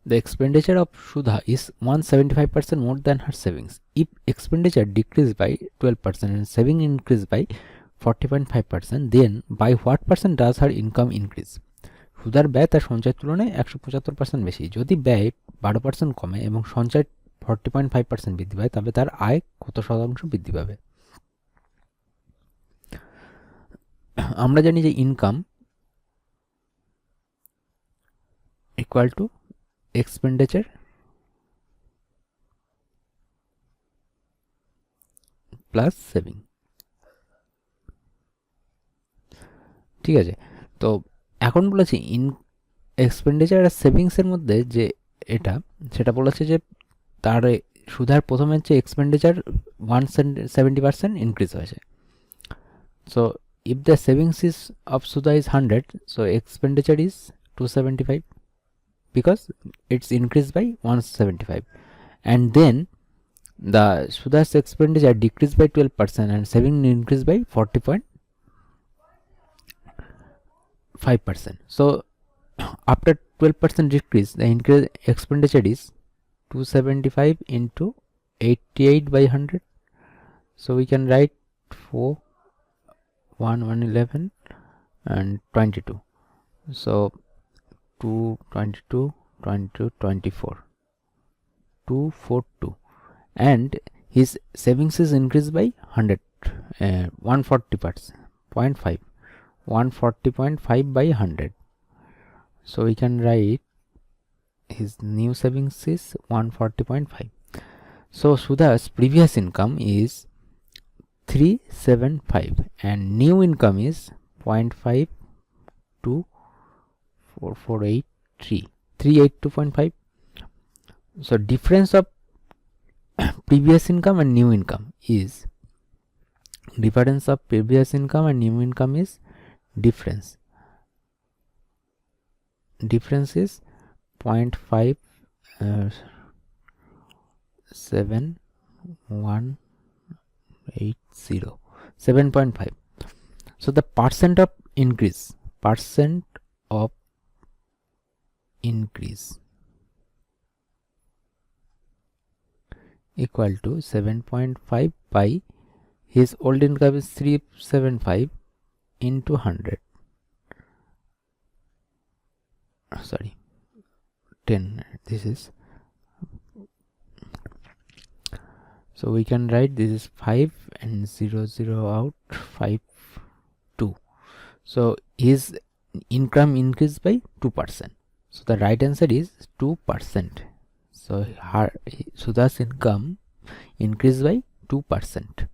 The expenditure of Sudha is 175% more than her savings. If expenditure decreased by 12% and saving increased by 40.5%, then by what percent does her income increase? সুদার ব্যয় তার সঞ্চয়ের তুলনায় 175% বেশি। যদি ব্যয় 12% কমে এবং সঞ্চয় 40.5% বৃদ্ধি পায়, তবে তার আয় কত শতাংশ বৃদ্ধি পাবে? আমরা জানি যে income equal to expenditure plus saving. ঠিক আছে, তো এখন বলেছি এক্সপেন্ডিচার আর সেভিংসের মধ্যে যে এটা, সেটা বলেছে যে তার সুধার প্রথমে হচ্ছে এক্সপেন্ডিচার 170% ইনক্রিজ হয়েছে। So if the savings is of Sudha is 100, so expenditure is 275 because it's increased by 175, and then the Sudha's expenditure decreased by 12% and saving increased by 40.5%. So after 12% decrease, the increase expenditure is 275 into 88 by 100. So we can write 4 1 111 and 22. So 2 22 22 24 242, and his savings is increased by 100 140.5 140.5 by 100. So we can write his new savings is 140.5. So Sudha's previous income is 375 and new income is 0.5 to 4483 382.5. So difference of previous income and new income is difference of previous income and new income is difference is 0.5 7.180 7.5. So the percent of increase equal to 7.5 by his old income is 375 into 100, sorry 10, this is, so we can write this is 5 and 0 out 5 2. So his income increased by 2%. So the right answer is 2%. So Sudha's income increased by 2%.